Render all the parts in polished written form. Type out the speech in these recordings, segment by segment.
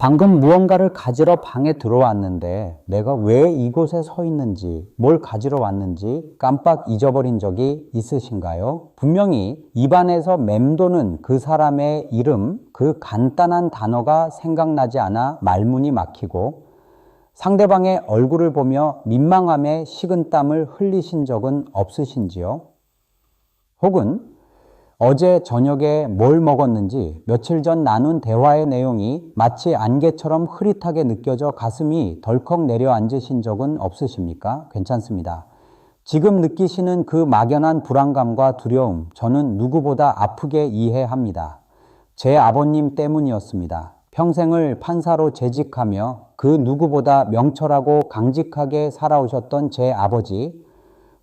방금 무언가를 가지러 방에 들어왔는데 내가 왜 이곳에 서 있는지, 뭘 가지러 왔는지 깜빡 잊어버린 적이 있으신가요? 분명히 입안에서 맴도는 그 사람의 이름, 그 간단한 단어가 생각나지 않아 말문이 막히고 상대방의 얼굴을 보며 민망함에 식은땀을 흘리신 적은 없으신지요? 혹은 어제 저녁에 뭘 먹었는지 며칠 전 나눈 대화의 내용이 마치 안개처럼 흐릿하게 느껴져 가슴이 덜컥 내려앉으신 적은 없으십니까? 괜찮습니다. 지금 느끼시는 그 막연한 불안감과 두려움, 저는 누구보다 아프게 이해합니다. 제 아버님 때문이었습니다. 평생을 판사로 재직하며 그 누구보다 명철하고 강직하게 살아오셨던 제 아버지,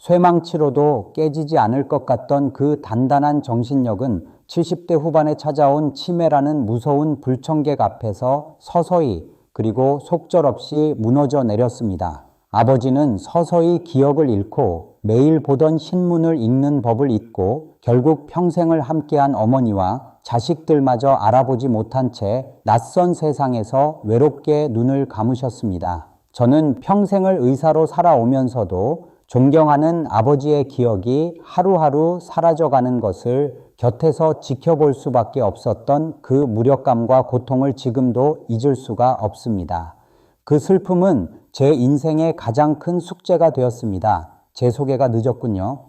쇠망치로도 깨지지 않을 것 같던 그 단단한 정신력은 70대 후반에 찾아온 치매라는 무서운 불청객 앞에서 서서히 그리고 속절없이 무너져 내렸습니다. 아버지는 서서히 기억을 잃고 매일 보던 신문을 읽는 법을 잊고 결국 평생을 함께한 어머니와 자식들마저 알아보지 못한 채 낯선 세상에서 외롭게 눈을 감으셨습니다. 저는 평생을 의사로 살아오면서도 존경하는 아버지의 기억이 하루하루 사라져가는 것을 곁에서 지켜볼 수밖에 없었던 그 무력감과 고통을 지금도 잊을 수가 없습니다. 그 슬픔은 제 인생의 가장 큰 숙제가 되었습니다. 제 소개가 늦었군요.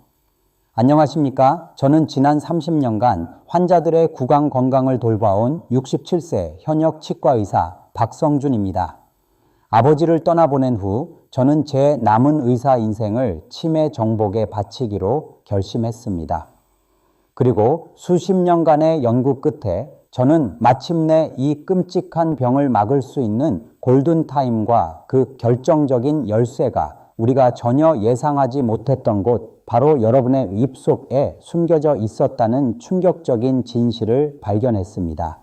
안녕하십니까? 저는 지난 30년간 환자들의 구강 건강을 돌봐온 67세 현역 치과의사 박성준입니다. 아버지를 떠나보낸 후 저는 제 남은 의사 인생을 치매 정복에 바치기로 결심했습니다. 그리고 수십 년간의 연구 끝에 저는 마침내 이 끔찍한 병을 막을 수 있는 골든타임과 그 결정적인 열쇠가 우리가 전혀 예상하지 못했던 곳, 바로 여러분의 입속에 숨겨져 있었다는 충격적인 진실을 발견했습니다.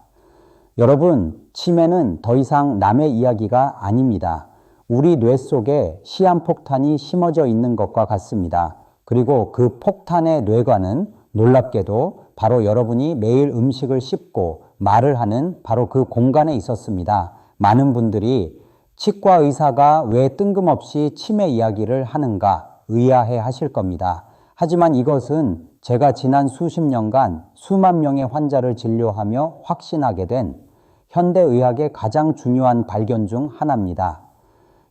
여러분, 치매는 더 이상 남의 이야기가 아닙니다. 우리 뇌 속에 시한폭탄이 심어져 있는 것과 같습니다. 그리고 그 폭탄의 뇌관은 놀랍게도 바로 여러분이 매일 음식을 씹고 말을 하는 바로 그 공간에 있었습니다. 많은 분들이 치과 의사가 왜 뜬금없이 치매 이야기를 하는가 의아해 하실 겁니다. 하지만 이것은 제가 지난 수십 년간 수만 명의 환자를 진료하며 확신하게 된 현대의학의 가장 중요한 발견 중 하나입니다.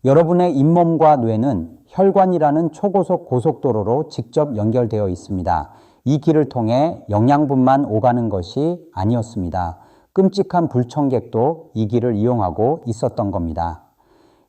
여러분의 잇몸과 뇌는 혈관이라는 초고속 고속도로로 직접 연결되어 있습니다. 이 길을 통해 영양분만 오가는 것이 아니었습니다. 끔찍한 불청객도 이 길을 이용하고 있었던 겁니다.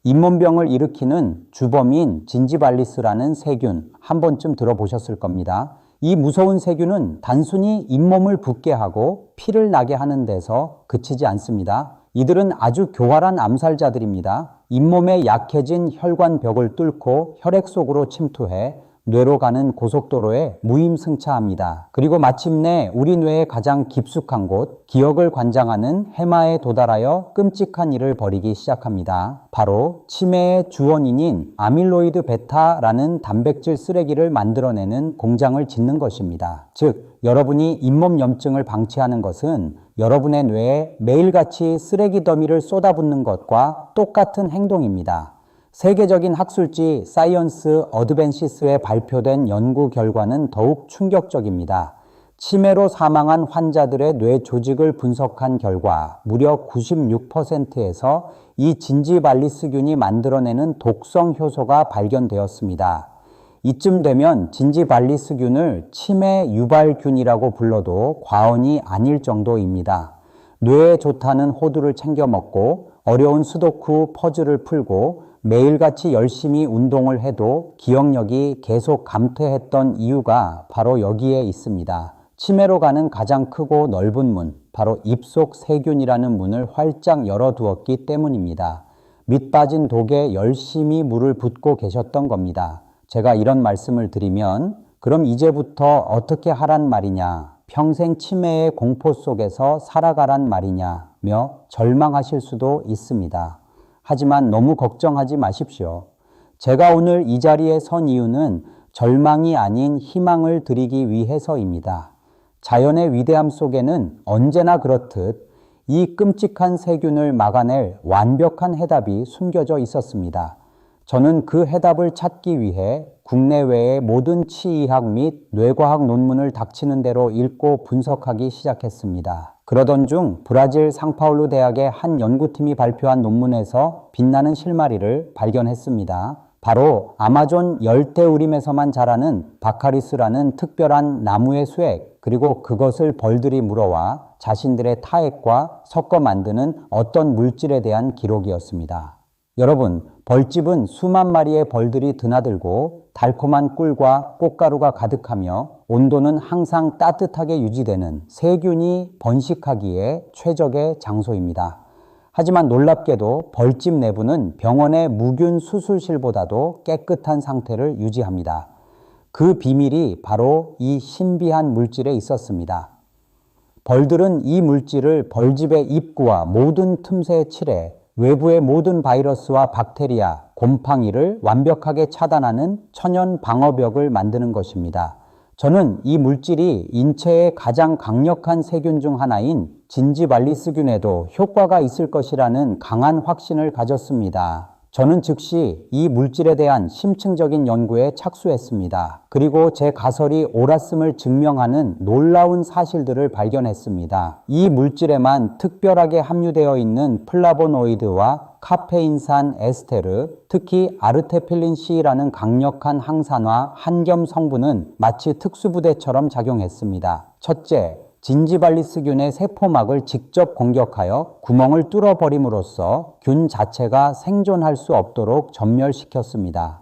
잇몸병을 일으키는 주범인 진지발리스라는 세균, 한 번쯤 들어보셨을 겁니다. 이 무서운 세균은 단순히 잇몸을 붓게 하고 피를 나게 하는 데서 그치지 않습니다. 이들은 아주 교활한 암살자들입니다. 잇몸에 약해진 혈관벽을 뚫고 혈액 속으로 침투해 뇌로 가는 고속도로에 무임승차합니다. 그리고 마침내 우리 뇌의 가장 깊숙한 곳, 기억을 관장하는 해마에 도달하여 끔찍한 일을 벌이기 시작합니다. 바로 치매의 주원인인 아밀로이드 베타라는 단백질 쓰레기를 만들어내는 공장을 짓는 것입니다. 즉, 여러분이 잇몸 염증을 방치하는 것은 여러분의 뇌에 매일같이 쓰레기 더미를 쏟아붓는 것과 똑같은 행동입니다. 세계적인 학술지 사이언스 어드밴시스에 발표된 연구 결과는 더욱 충격적입니다. 치매로 사망한 환자들의 뇌 조직을 분석한 결과 무려 96%에서 이 진지발리스균이 만들어내는 독성 효소가 발견되었습니다. 이쯤 되면 진지발리스균을 치매 유발균이라고 불러도 과언이 아닐 정도입니다. 뇌에 좋다는 호두를 챙겨 먹고 어려운 수도쿠 퍼즐을 풀고 매일같이 열심히 운동을 해도 기억력이 계속 감퇴했던 이유가 바로 여기에 있습니다. 치매로 가는 가장 크고 넓은 문, 바로 입속 세균이라는 문을 활짝 열어두었기 때문입니다. 밑 빠진 독에 열심히 물을 붓고 계셨던 겁니다. 제가 이런 말씀을 드리면 그럼 이제부터 어떻게 하란 말이냐, 평생 치매의 공포 속에서 살아가란 말이냐며 절망하실 수도 있습니다. 하지만 너무 걱정하지 마십시오. 제가 오늘 이 자리에 선 이유는 절망이 아닌 희망을 드리기 위해서입니다. 자연의 위대함 속에는 언제나 그렇듯 이 끔찍한 세균을 막아낼 완벽한 해답이 숨겨져 있었습니다. 저는 그 해답을 찾기 위해 국내외의 모든 치의학 및 뇌과학 논문을 닥치는 대로 읽고 분석하기 시작했습니다. 그러던 중 브라질 상파울루 대학의 한 연구팀이 발표한 논문에서 빛나는 실마리를 발견했습니다. 바로 아마존 열대우림에서만 자라는 바카리스라는 특별한 나무의 수액, 그리고 그것을 벌들이 물어와 자신들의 타액과 섞어 만드는 어떤 물질에 대한 기록이었습니다. 여러분, 벌집은 수만 마리의 벌들이 드나들고 달콤한 꿀과 꽃가루가 가득하며 온도는 항상 따뜻하게 유지되는 세균이 번식하기에 최적의 장소입니다. 하지만 놀랍게도 벌집 내부는 병원의 무균 수술실보다도 깨끗한 상태를 유지합니다. 그 비밀이 바로 이 신비한 물질에 있었습니다. 벌들은 이 물질을 벌집의 입구와 모든 틈새에 칠해 외부의 모든 바이러스와 박테리아, 곰팡이를 완벽하게 차단하는 천연 방어벽을 만드는 것입니다. 저는 이 물질이 인체의 가장 강력한 세균 중 하나인 진지발리스균에도 효과가 있을 것이라는 강한 확신을 가졌습니다. 저는 즉시 이 물질에 대한 심층적인 연구에 착수했습니다. 그리고 제 가설이 옳았음을 증명하는 놀라운 사실들을 발견했습니다. 이 물질에만 특별하게 함유되어 있는 플라보노이드와 카페인산 에스테르, 특히 아르테필린 C라는 강력한 항산화 한겸 성분은 마치 특수부대처럼 작용했습니다. 첫째, 진지발리스균의 세포막을 직접 공격하여 구멍을 뚫어버림으로써 균 자체가 생존할 수 없도록 전멸시켰습니다.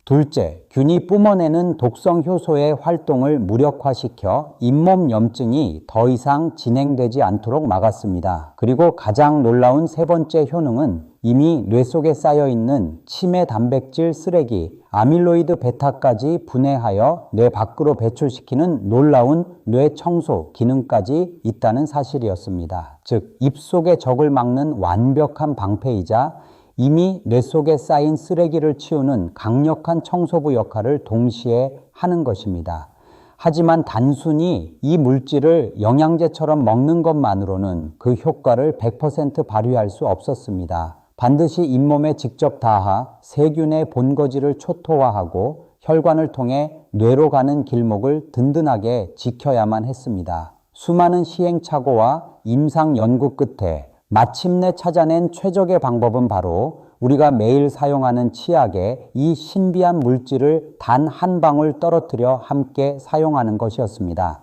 둘째, 균이 뿜어내는 독성 효소의 활동을 무력화시켜 잇몸 염증이 더 이상 진행되지 않도록 막았습니다. 그리고 가장 놀라운 세 번째 효능은 이미 뇌 속에 쌓여있는 치매 단백질 쓰레기, 아밀로이드 베타까지 분해하여 뇌 밖으로 배출시키는 놀라운 뇌 청소 기능까지 있다는 사실이었습니다. 즉, 입속의 적을 막는 완벽한 방패이자 이미 뇌 속에 쌓인 쓰레기를 치우는 강력한 청소부 역할을 동시에 하는 것입니다. 하지만 단순히 이 물질을 영양제처럼 먹는 것만으로는 그 효과를 100% 발휘할 수 없었습니다. 반드시 잇몸에 직접 닿아 세균의 본거지를 초토화하고 혈관을 통해 뇌로 가는 길목을 든든하게 지켜야만 했습니다. 수많은 시행착오와 임상 연구 끝에 마침내 찾아낸 최적의 방법은 바로 우리가 매일 사용하는 치약에 이 신비한 물질을 단 한 방울 떨어뜨려 함께 사용하는 것이었습니다.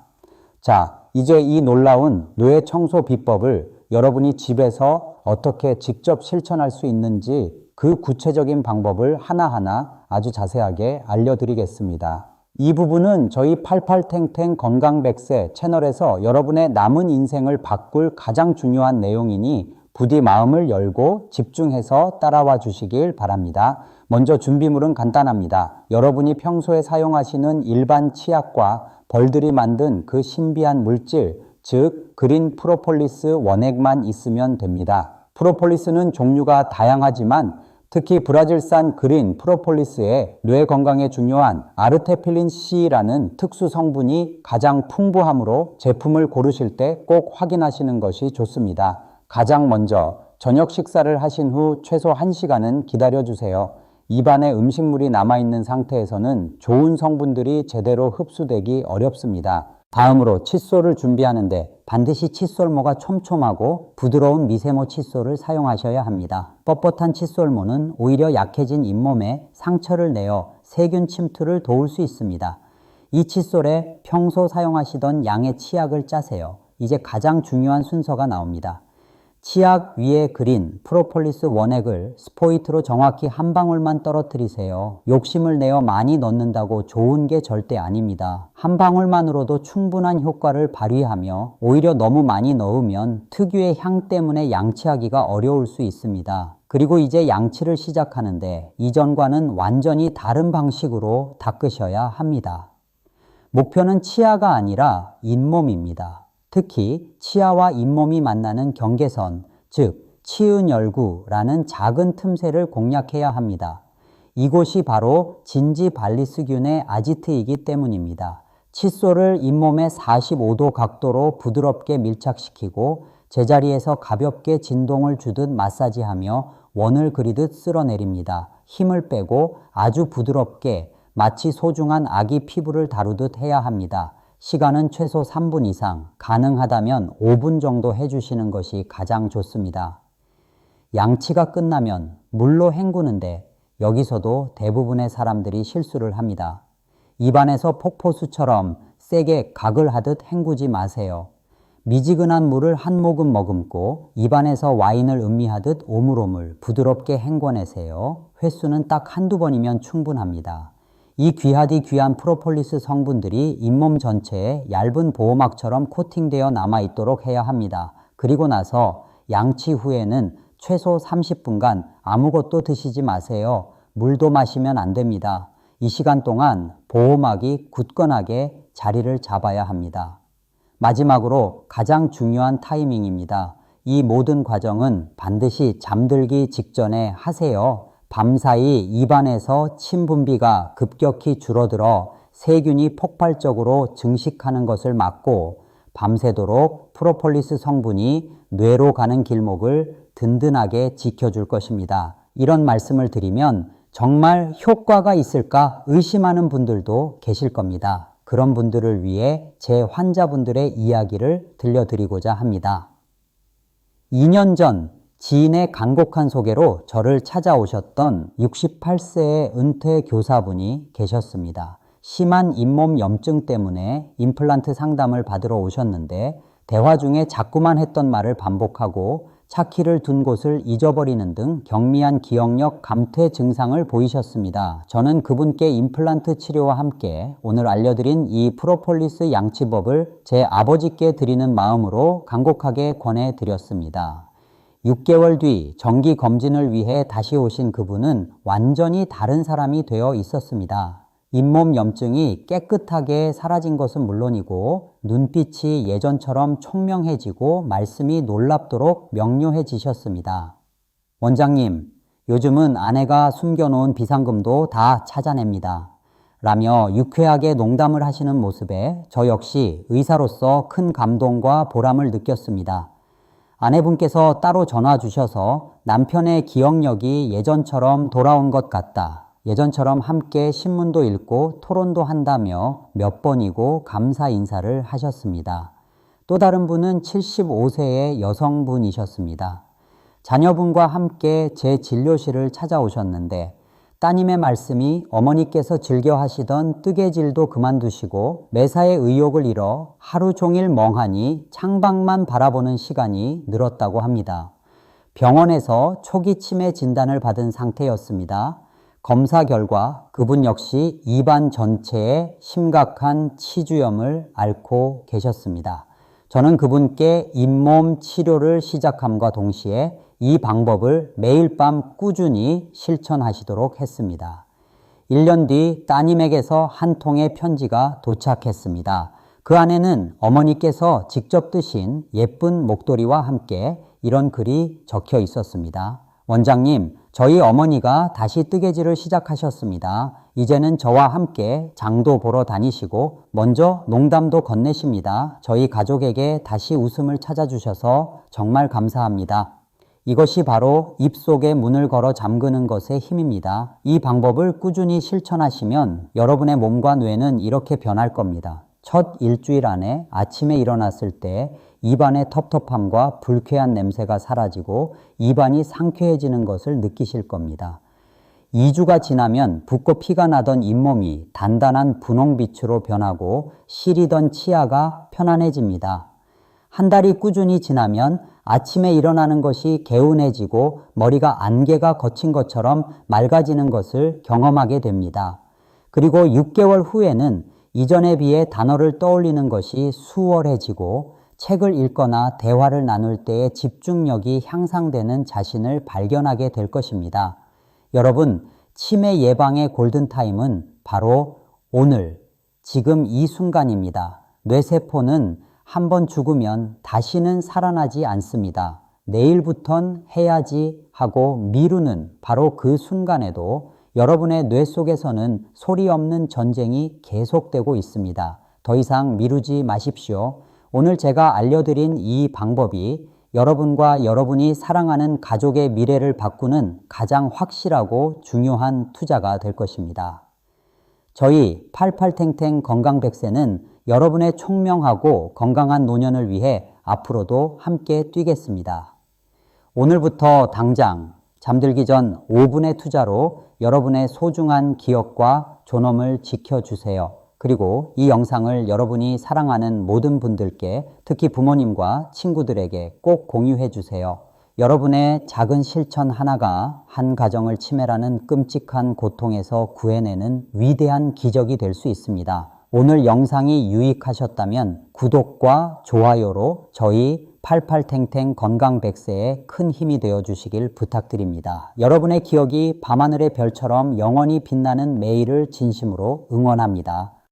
자, 이제 이 놀라운 뇌 청소 비법을 여러분이 집에서 어떻게 직접 실천할 수 있는지 그 구체적인 방법을 하나하나 아주 자세하게 알려드리겠습니다. 이 부분은 저희 88탱탱 건강100세 채널에서 여러분의 남은 인생을 바꿀 가장 중요한 내용이니 부디 마음을 열고 집중해서 따라와 주시길 바랍니다. 먼저 준비물은 간단합니다. 여러분이 평소에 사용하시는 일반 치약과 벌들이 만든 그 신비한 물질, 즉 그린 프로폴리스 원액만 있으면 됩니다. 프로폴리스는 종류가 다양하지만 특히 브라질산 그린 프로폴리스의 뇌 건강에 중요한 아르테필린 C라는 특수 성분이 가장 풍부하므로 제품을 고르실 때 꼭 확인하시는 것이 좋습니다. 가장 먼저 저녁 식사를 하신 후 최소 1시간은 기다려주세요. 입안에 음식물이 남아있는 상태에서는 좋은 성분들이 제대로 흡수되기 어렵습니다. 다음으로 칫솔을 준비하는데 반드시 칫솔모가 촘촘하고 부드러운 미세모 칫솔을 사용하셔야 합니다. 뻣뻣한 칫솔모는 오히려 약해진 잇몸에 상처를 내어 세균 침투를 도울 수 있습니다. 이 칫솔에 평소 사용하시던 양의 치약을 짜세요. 이제 가장 중요한 순서가 나옵니다. 치약 위에 그린 프로폴리스 원액을 스포이트로 정확히 한 방울만 떨어뜨리세요. 욕심을 내어 많이 넣는다고 좋은 게 절대 아닙니다. 한 방울만으로도 충분한 효과를 발휘하며 오히려 너무 많이 넣으면 특유의 향 때문에 양치하기가 어려울 수 있습니다. 그리고 이제 양치를 시작하는데 이전과는 완전히 다른 방식으로 닦으셔야 합니다. 목표는 치아가 아니라 잇몸입니다. 특히 치아와 잇몸이 만나는 경계선, 즉 치은열구라는 작은 틈새를 공략해야 합니다. 이곳이 바로 진지발리스균의 아지트이기 때문입니다. 칫솔을 잇몸에 45도 각도로 부드럽게 밀착시키고 제자리에서 가볍게 진동을 주듯 마사지하며 원을 그리듯 쓸어내립니다. 힘을 빼고 아주 부드럽게 마치 소중한 아기 피부를 다루듯 해야 합니다. 시간은 최소 3분 이상, 가능하다면 5분 정도 해주시는 것이 가장 좋습니다. 양치가 끝나면 물로 헹구는데 여기서도 대부분의 사람들이 실수를 합니다. 입안에서 폭포수처럼 세게 각을 하듯 헹구지 마세요. 미지근한 물을 한 모금 머금고 입안에서 와인을 음미하듯 오물오물 부드럽게 헹궈내세요. 횟수는 딱 한두 번이면 충분합니다. 이 귀하디 귀한 프로폴리스 성분들이 잇몸 전체에 얇은 보호막처럼 코팅되어 남아있도록 해야 합니다. 그리고 나서 양치 후에는 최소 30분간 아무것도 드시지 마세요. 물도 마시면 안 됩니다. 이 시간 동안 보호막이 굳건하게 자리를 잡아야 합니다. 마지막으로 가장 중요한 타이밍입니다. 이 모든 과정은 반드시 잠들기 직전에 하세요. 밤사이 입안에서 침 분비가 급격히 줄어들어 세균이 폭발적으로 증식하는 것을 막고 밤새도록 프로폴리스 성분이 뇌로 가는 길목을 든든하게 지켜줄 것입니다. 이런 말씀을 드리면 정말 효과가 있을까 의심하는 분들도 계실 겁니다. 그런 분들을 위해 제 환자분들의 이야기를 들려드리고자 합니다. 2년 전 지인의 간곡한 소개로 저를 찾아오셨던 68세의 은퇴 교사분이 계셨습니다. 심한 잇몸 염증 때문에 임플란트 상담을 받으러 오셨는데 대화 중에 자꾸만 했던 말을 반복하고 차키를 둔 곳을 잊어버리는 등 경미한 기억력 감퇴 증상을 보이셨습니다. 저는 그분께 임플란트 치료와 함께 오늘 알려드린 이 프로폴리스 양치법을 제 아버지께 드리는 마음으로 간곡하게 권해드렸습니다. 6개월 뒤 정기 검진을 위해 다시 오신 그분은 완전히 다른 사람이 되어 있었습니다. 잇몸 염증이 깨끗하게 사라진 것은 물론이고 눈빛이 예전처럼 총명해지고 말씀이 놀랍도록 명료해지셨습니다. 원장님, 요즘은 아내가 숨겨놓은 비상금도 다 찾아냅니다. 라며 유쾌하게 농담을 하시는 모습에 저 역시 의사로서 큰 감동과 보람을 느꼈습니다. 아내분께서 따로 전화 주셔서 남편의 기억력이 예전처럼 돌아온 것 같다. 예전처럼 함께 신문도 읽고 토론도 한다며 몇 번이고 감사 인사를 하셨습니다. 또 다른 분은 75세의 여성분이셨습니다. 자녀분과 함께 제 진료실을 찾아오셨는데 따님의 말씀이 어머니께서 즐겨 하시던 뜨개질도 그만두시고 매사에 의욕을 잃어 하루 종일 멍하니 창밖만 바라보는 시간이 늘었다고 합니다. 병원에서 초기 치매 진단을 받은 상태였습니다. 검사 결과 그분 역시 입안 전체에 심각한 치주염을 앓고 계셨습니다. 저는 그분께 잇몸 치료를 시작함과 동시에 이 방법을 매일 밤 꾸준히 실천하시도록 했습니다. 1년 뒤 따님에게서 한 통의 편지가 도착했습니다. 그 안에는 어머니께서 직접 뜨신 예쁜 목도리와 함께 이런 글이 적혀 있었습니다. 원장님, 저희 어머니가 다시 뜨개질을 시작하셨습니다. 이제는 저와 함께 장도 보러 다니시고 먼저 농담도 건네십니다. 저희 가족에게 다시 웃음을 찾아주셔서 정말 감사합니다. 이것이 바로 입속에 문을 걸어 잠그는 것의 힘입니다. 이 방법을 꾸준히 실천하시면 여러분의 몸과 뇌는 이렇게 변할 겁니다. 첫 일주일 안에 아침에 일어났을 때 입안의 텁텁함과 불쾌한 냄새가 사라지고 입안이 상쾌해지는 것을 느끼실 겁니다. 2주가 지나면 붓고 피가 나던 잇몸이 단단한 분홍빛으로 변하고 시리던 치아가 편안해집니다. 한 달이 꾸준히 지나면 아침에 일어나는 것이 개운해지고 머리가 안개가 걷힌 것처럼 맑아지는 것을 경험하게 됩니다. 그리고 6개월 후에는 이전에 비해 단어를 떠올리는 것이 수월해지고 책을 읽거나 대화를 나눌 때의 집중력이 향상되는 자신을 발견하게 될 것입니다. 여러분, 치매 예방의 골든타임은 바로 오늘, 지금 이 순간입니다. 뇌세포는 한번 죽으면 다시는 살아나지 않습니다. 내일부턴 해야지 하고 미루는 바로 그 순간에도 여러분의 뇌 속에서는 소리 없는 전쟁이 계속되고 있습니다. 더 이상 미루지 마십시오. 오늘 제가 알려드린 이 방법이 여러분과 여러분이 사랑하는 가족의 미래를 바꾸는 가장 확실하고 중요한 투자가 될 것입니다. 저희 88탱탱 건강100세는 여러분의 총명하고 건강한 노년을 위해 앞으로도 함께 뛰겠습니다. 오늘부터 당장 잠들기 전 5분의 투자로 여러분의 소중한 기억과 존엄을 지켜주세요. 그리고 이 영상을 여러분이 사랑하는 모든 분들께, 특히 부모님과 친구들에게 꼭 공유해 주세요. 여러분의 작은 실천 하나가 한 가정을 치매라는 끔찍한 고통에서 구해내는 위대한 기적이 될 수 있습니다. 오늘 영상이 유익하셨다면 구독과 좋아요로 저희 88탱탱 건강100세에 큰 힘이 되어 주시길 부탁드립니다. 여러분의 기억이 밤하늘의 별처럼 영원히 빛나는 매일을 진심으로 응원합니다.